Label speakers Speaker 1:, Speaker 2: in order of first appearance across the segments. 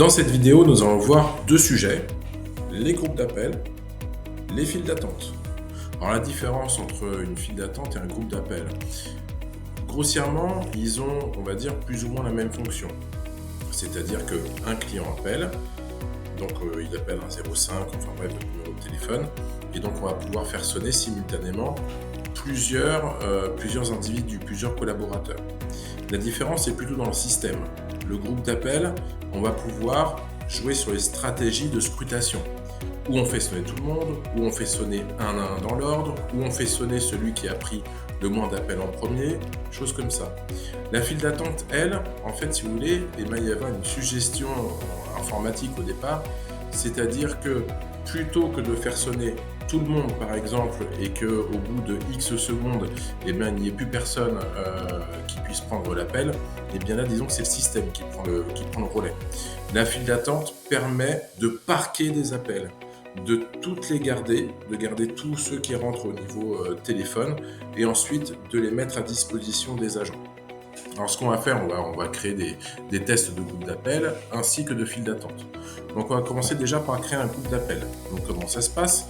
Speaker 1: Dans cette vidéo, nous allons voir deux sujets, les groupes d'appel, les files d'attente. Alors la différence entre une file d'attente et un groupe d'appel, grossièrement, ils ont, on va dire, plus ou moins la même fonction. C'est-à-dire qu'un client appelle, donc il appelle un 05, enfin bref, le numéro de téléphone, et donc on va pouvoir faire sonner simultanément plusieurs individus, plusieurs collaborateurs. La différence est plutôt dans le système. Le groupe d'appel, on va pouvoir jouer sur les stratégies de scrutation. Où on fait sonner tout le monde, où on fait sonner un à un dans l'ordre, où on fait sonner celui qui a pris le moins d'appels en premier, choses comme ça. La file d'attente, elle, en fait, si vous voulez, il va y avoir une suggestion informatique au départ, c'est-à-dire que plutôt que de faire sonner tout le monde, par exemple, et qu'au bout de X secondes, il n'y ait plus personne qui puisse prendre l'appel, et bien là, disons que c'est le système qui prend le relais. La file d'attente permet de parquer des appels, de toutes les garder, de garder tous ceux qui rentrent au niveau téléphone, et ensuite de les mettre à disposition des agents. Alors ce qu'on va faire, on va créer des tests de groupe d'appel ainsi que de files d'attente. Donc on va commencer déjà par créer un groupe d'appel. Donc comment ça se passe?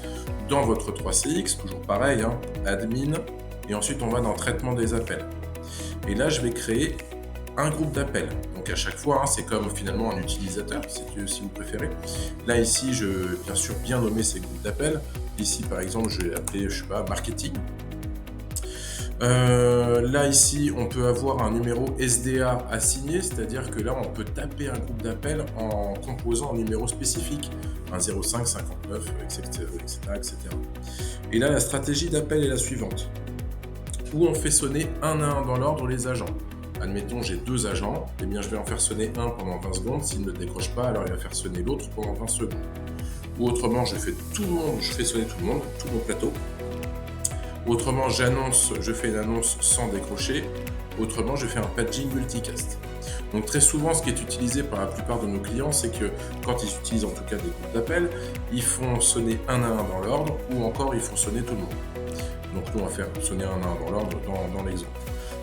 Speaker 1: Dans votre 3CX, toujours pareil, admin, et ensuite on va dans traitement des appels. Et là je vais créer un groupe d'appel. Donc à chaque fois, c'est comme finalement un utilisateur, si vous préférez. Là ici, je vais bien sûr bien nommer ces groupes d'appel. Ici par exemple, je vais l'appeler, marketing. Là ici on peut avoir un numéro SDA assigné, c'est-à-dire que là on peut taper un groupe d'appel en composant un numéro spécifique, un 05, 59, etc. Et là la stratégie d'appel est la suivante, où on fait sonner un à un dans l'ordre les agents. Admettons j'ai deux agents, et bien je vais en faire sonner un pendant 20 secondes, s'il ne décroche pas alors il va faire sonner l'autre pendant 20 secondes. Ou autrement je fais sonner tout le monde, tout mon plateau. Autrement, je fais une annonce sans décrocher. Autrement, je fais un paging multicast. Donc très souvent, ce qui est utilisé par la plupart de nos clients, c'est que quand ils utilisent en tout cas des groupes d'appel, ils font sonner un à un dans l'ordre ou encore ils font sonner tout le monde. Donc nous, on va faire sonner un à un dans l'ordre dans l'exemple.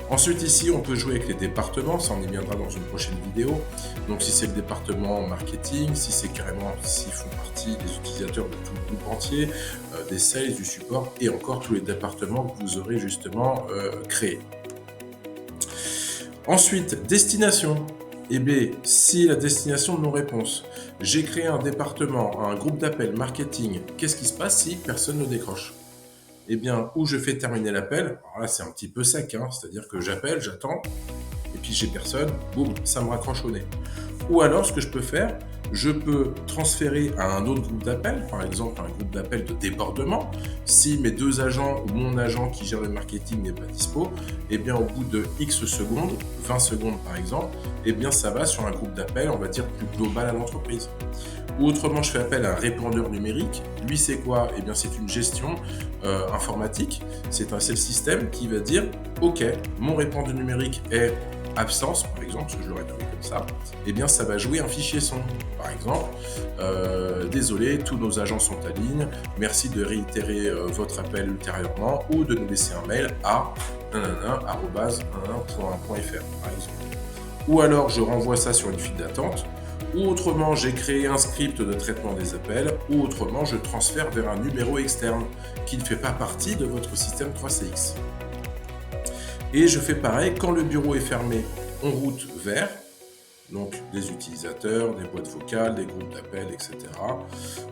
Speaker 1: Ensuite ici, on peut jouer avec les départements, ça on y viendra dans une prochaine vidéo. Donc si c'est le département marketing, si c'est carrément, s'ils font partie des utilisateurs de tout le groupe entier, des sales, du support et encore tous les départements que vous aurez justement créés. Ensuite, destination. Eh bien, si la destination de non-réponse, j'ai créé un département, un groupe d'appel marketing, qu'est-ce qui se passe si personne ne décroche? Eh bien, où je fais terminer l'appel, alors là c'est un petit peu sec, c'est-à-dire que j'appelle, j'attends, et puis j'ai personne, boum, ça me raccroche au nez. Ou alors, ce que je peux faire, je peux transférer à un autre groupe d'appel, par exemple un groupe d'appel de débordement. Si mes deux agents ou mon agent qui gère le marketing n'est pas dispo, eh bien au bout de X secondes, 20 secondes par exemple, eh bien ça va sur un groupe d'appel, on va dire plus global à l'entreprise. Ou autrement, je fais appel à un répondeur numérique. Lui, c'est quoi? Eh bien, c'est une gestion informatique. C'est le système qui va dire « Ok, mon répondeur numérique est absence, par exemple, parce que je l'aurais nommé comme ça. » Eh bien, ça va jouer un fichier son. Par exemple, désolé, tous nos agents sont à ligne. Merci de réitérer votre appel ultérieurement ou de nous laisser un mail à @1.1.fr, par exemple. Ou alors, je renvoie ça sur une file d'attente. Ou autrement, j'ai créé un script de traitement des appels, ou autrement, je transfère vers un numéro externe qui ne fait pas partie de votre système 3CX. Et je fais pareil, quand le bureau est fermé, on route vers, donc des utilisateurs, des boîtes vocales, des groupes d'appels, etc.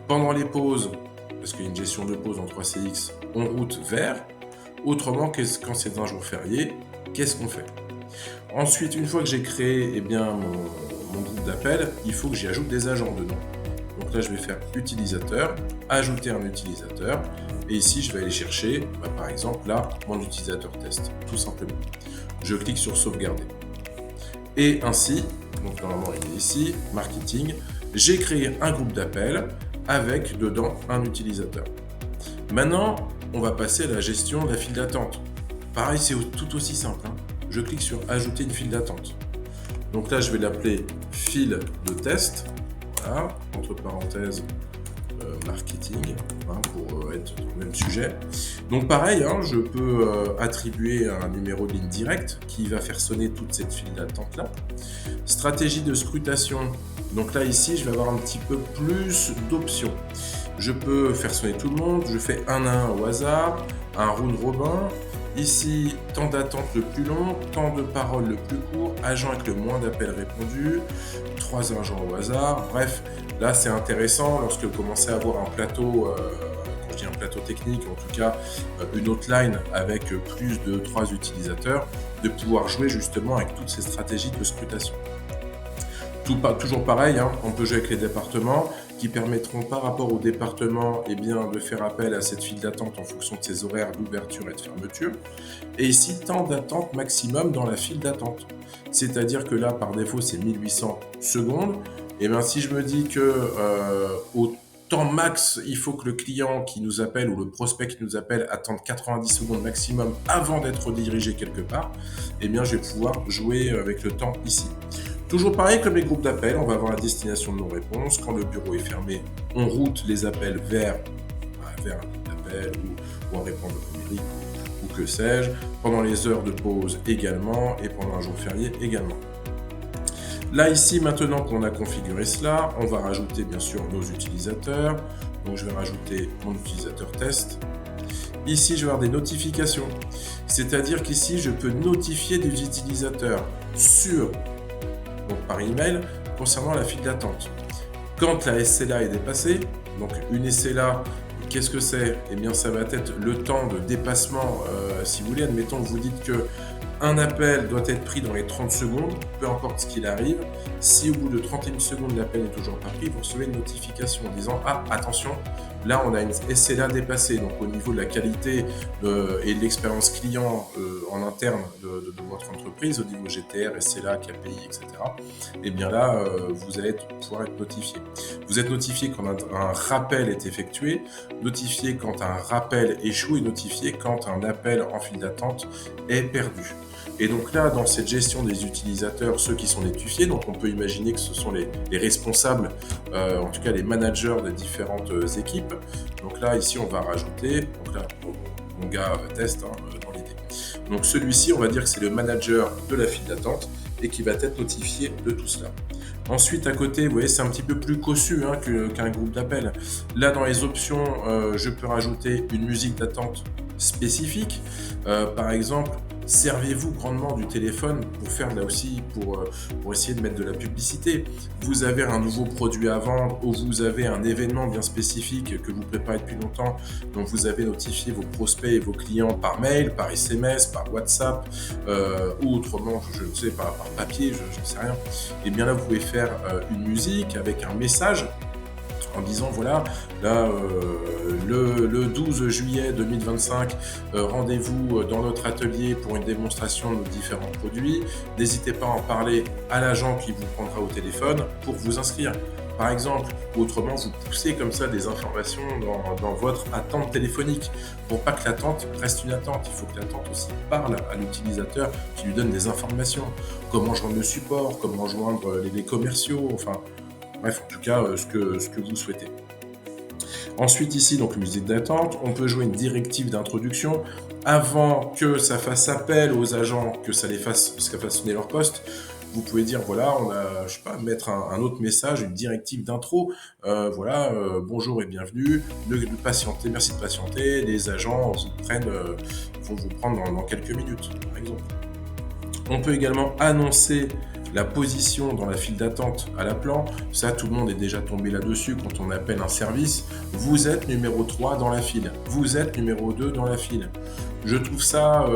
Speaker 1: Pendant les pauses, parce qu'il y a une gestion de pause en 3CX, on route vers. Autrement, quand c'est un jour férié, qu'est-ce qu'on fait? Ensuite, une fois que j'ai créé mon groupe d'appel, il faut que j'y ajoute des agents dedans. Donc là, je vais faire utilisateur, ajouter un utilisateur, et ici, je vais aller chercher, par exemple, là, mon utilisateur test, tout simplement. Je clique sur sauvegarder. Et ainsi, donc normalement, il est ici, marketing, j'ai créé un groupe d'appel avec dedans un utilisateur. Maintenant, on va passer à la gestion de la file d'attente. Pareil, c'est tout aussi simple. Je clique sur ajouter une file d'attente. Donc là, je vais l'appeler file de test, voilà, entre parenthèses, marketing, pour être dans le même sujet. Donc pareil, je peux attribuer un numéro de ligne directe qui va faire sonner toute cette file d'attente là. Stratégie de scrutation, Donc là, ici, je vais avoir un petit peu plus d'options. Je peux faire sonner tout le monde, je fais un à un au hasard, un round robin. Ici, temps d'attente le plus long, temps de parole le plus court, agent avec le moins d'appels répondus, 3 agents au hasard. Bref, là, c'est intéressant lorsque vous commencez à avoir un plateau, quand je dis un plateau technique, en tout cas une hotline avec plus de 3 utilisateurs, de pouvoir jouer justement avec toutes ces stratégies de scrutation. Toujours pareil, hein, on peut jouer avec les départements qui permettront par rapport aux départements de faire appel à cette file d'attente en fonction de ses horaires d'ouverture et de fermeture. Et ici, temps d'attente maximum dans la file d'attente. C'est-à-dire que là, par défaut, c'est 1800 secondes. Et bien, si je me dis que au temps max, il faut que le client qui nous appelle ou le prospect qui nous appelle attende 90 secondes maximum avant d'être redirigé quelque part, eh bien, je vais pouvoir jouer avec le temps ici. Toujours pareil comme les groupes d'appels, on va avoir la destination de nos réponses. Quand le bureau est fermé, on route les appels vers un groupe d'appel ou un répondeur numérique ou que sais-je. Pendant les heures de pause également et pendant un jour férié également. Là, ici, maintenant qu'on a configuré cela, on va rajouter bien sûr nos utilisateurs. Donc, je vais rajouter mon utilisateur test. Ici, je vais avoir des notifications. C'est-à-dire qu'ici, je peux notifier des utilisateurs donc par email, concernant la file d'attente. Quand la SLA est dépassée, donc une SLA, qu'est-ce que c'est? Eh bien, ça va être le temps de dépassement. Si vous voulez, admettons que vous dites que un appel doit être pris dans les 30 secondes, peu importe ce qu'il arrive. Si au bout de 31 secondes, l'appel n'est toujours pas pris, vous recevez une notification en disant « Ah, attention, là, on a une SLA dépassée. » Donc, au niveau de la qualité et de l'expérience client en interne de votre entreprise, au niveau GTR, SLA, KPI, etc., eh bien là, vous allez pouvoir être notifié. Vous êtes notifié quand un rappel est effectué, notifié quand un rappel échoue et notifié quand un appel en file d'attente est perdu. Et donc là, dans cette gestion des utilisateurs, ceux qui sont notifiés, donc on peut imaginer que ce sont les responsables, en tout cas les managers des différentes équipes. Donc là, ici, on va rajouter, donc là, mon gars test dans l'idée. Donc celui-ci, on va dire que c'est le manager de la file d'attente et qui va être notifié de tout cela. Ensuite, à côté, vous voyez, c'est un petit peu plus cossu qu'un groupe d'appel. Là, dans les options, je peux rajouter une musique d'attente spécifique. Par exemple, servez-vous grandement du téléphone pour faire là aussi, pour essayer de mettre de la publicité. Vous avez un nouveau produit à vendre ou vous avez un événement bien spécifique que vous préparez depuis longtemps, donc vous avez notifié vos prospects et vos clients par mail, par SMS, par WhatsApp ou autrement, je ne sais, par papier, je ne sais rien. Et bien là, vous pouvez faire une musique avec un message en disant voilà, là, le 12 juillet 2025, rendez-vous dans notre atelier pour une démonstration de nos différents produits. N'hésitez pas à en parler à l'agent qui vous prendra au téléphone pour vous inscrire. Par exemple, ou autrement, vous poussez comme ça des informations dans votre attente téléphonique pour pas que l'attente reste une attente. Il faut que l'attente aussi parle à l'utilisateur, qui lui donne des informations. Comment joindre le support, comment joindre les commerciaux, enfin... Bref, en tout cas, ce que vous souhaitez. Ensuite, ici, donc musique d'attente, on peut jouer une directive d'introduction avant que ça fasse appel aux agents, que ça fasse sonner leur poste. Vous pouvez dire, voilà, on a, je sais pas, mettre un autre message, une directive d'intro. Bonjour et bienvenue. Patientez, merci de patienter. Les agents vont vous prendre dans quelques minutes, par exemple. On peut également annoncer la position dans la file d'attente à l'appelant. Ça, tout le monde est déjà tombé là-dessus quand on appelle un service. Vous êtes numéro 3 dans la file. Vous êtes numéro 2 dans la file. Je trouve ça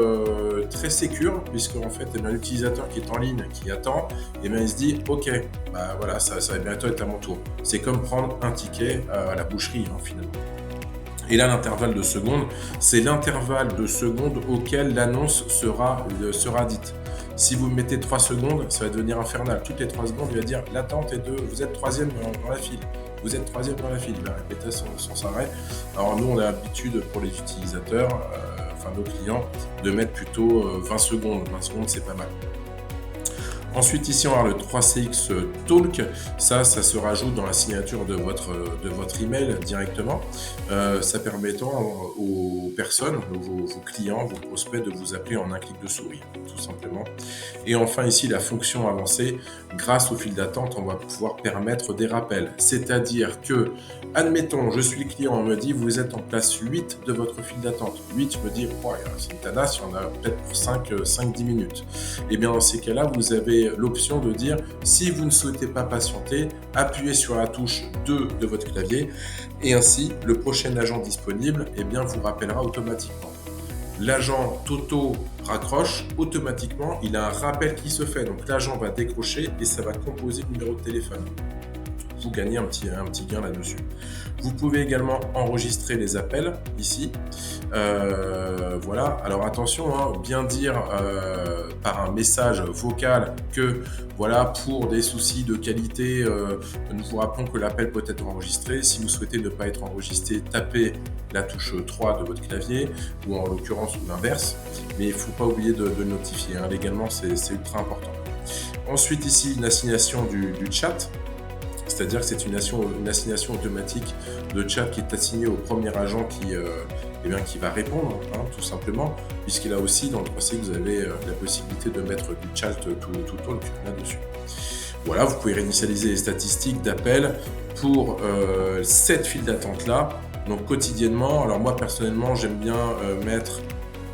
Speaker 1: très sécure, puisque en fait, l'utilisateur qui est en ligne, qui attend, il se dit « Ok, bah voilà, ça va bientôt être à mon tour ». C'est comme prendre un ticket à la boucherie, finalement. Et là, l'intervalle de secondes, c'est l'intervalle de secondes auquel l'annonce sera dite. Si vous mettez 3 secondes, ça va devenir infernal. Toutes les 3 secondes, il va dire l'attente est de vous êtes 3e dans la file. Vous êtes 3e dans la file. Il va répéter sans arrêt. Alors nous, on a l'habitude pour les utilisateurs, nos clients, de mettre plutôt 20 secondes. 20 secondes, c'est pas mal. Ensuite, ici, on va avoir le 3CX Talk. Ça se rajoute dans la signature de votre email directement. Ça permettant aux personnes, vos clients, vos prospects, de vous appeler en un clic de souris, tout simplement. Et enfin ici, la fonction avancée, grâce au fil d'attente, on va pouvoir permettre des rappels. C'est-à-dire que, admettons, je suis le client, on me dit, vous êtes en place 8 de votre fil d'attente. 8, je me dis, oh, c'est une tanasse, il y en a peut-être pour 5-10 minutes. Et bien dans ces cas-là, vous avez l'option de dire, si vous ne souhaitez pas patienter, appuyez sur la touche 2 de votre clavier, et ainsi, le prochain agent disponible, eh bien, vous rappellera automatiquement. L'agent Toto raccroche, automatiquement, il a un rappel qui se fait. Donc l'agent va décrocher et ça va composer le numéro de téléphone. Vous gagnez un petit gain là-dessus. Vous pouvez également enregistrer les appels ici. Voilà. Alors attention, hein, bien dire par un message vocal que voilà, pour des soucis de qualité, nous vous rappelons que l'appel peut être enregistré. Si vous souhaitez ne pas être enregistré, tapez la touche 3 de votre clavier ou en l'occurrence l'inverse. Mais il ne faut pas oublier de le notifier. Hein. Légalement, c'est ultra important. Ensuite ici, une assignation du chat. C'est-à-dire que c'est une assignation automatique de chat qui est assignée au premier agent qui va répondre, hein, tout simplement, puisqu'il a aussi, dans le 3C, vous avez la possibilité de mettre du chat to talk là-dessus. Voilà, vous pouvez réinitialiser les statistiques d'appel pour cette file d'attente-là, donc quotidiennement. Alors moi, personnellement, j'aime bien mettre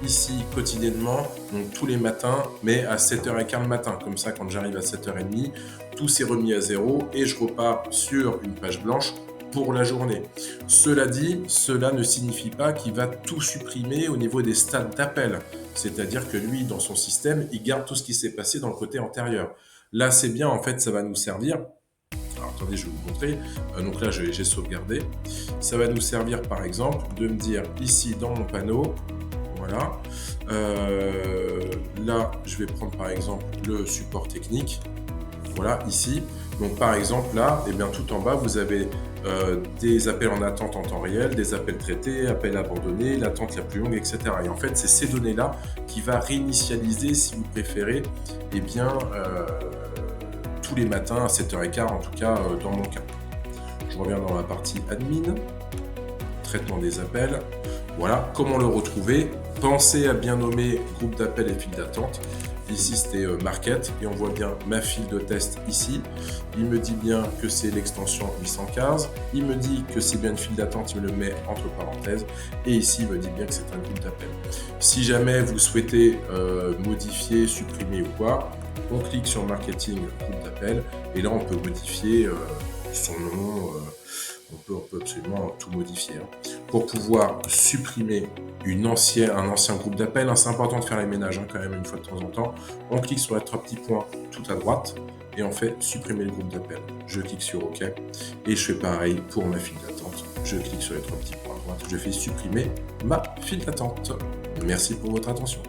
Speaker 1: ici quotidiennement, donc tous les matins, mais à 7h15 le matin. Comme ça, quand j'arrive à 7h30, tout s'est remis à zéro et je repars sur une page blanche pour la journée. Cela dit, cela ne signifie pas qu'il va tout supprimer au niveau des stades d'appel. C'est-à-dire que lui, dans son système, il garde tout ce qui s'est passé dans le côté antérieur. Là, c'est bien, en fait, ça va nous servir. Alors, attendez, je vais vous montrer. Donc là, j'ai sauvegardé. Ça va nous servir, par exemple, de me dire ici, dans mon panneau, voilà. Là, je vais prendre par exemple le support technique. Voilà, ici. Donc, par exemple, là, eh bien, tout en bas, vous avez des appels en attente en temps réel, des appels traités, appels abandonnés, l'attente la plus longue, etc. Et en fait, c'est ces données-là qui va réinitialiser, si vous préférez, eh bien, tous les matins à 7h15, en tout cas, dans mon cas. Je reviens dans la partie admin, traitement des appels. Voilà, comment le retrouver. Pensez à bien nommer groupe d'appel et file d'attente. Ici, c'était Market et on voit bien ma file de test ici. Il me dit bien que c'est l'extension 815. Il me dit que c'est bien une file d'attente, il me le met entre parenthèses. Et ici, il me dit bien que c'est un groupe d'appel. Si jamais vous souhaitez modifier, supprimer ou quoi, on clique sur Marketing, groupe d'appel. Et là, on peut modifier son nom. On peut absolument tout modifier. Hein. Pour pouvoir supprimer un ancien groupe d'appel, hein, c'est important de faire les ménages quand même une fois de temps en temps. On clique sur les 3 petits points tout à droite et on fait supprimer le groupe d'appel. Je clique sur OK et je fais pareil pour ma file d'attente. Je clique sur les 3 petits points à droite, je fais supprimer ma file d'attente. Merci pour votre attention.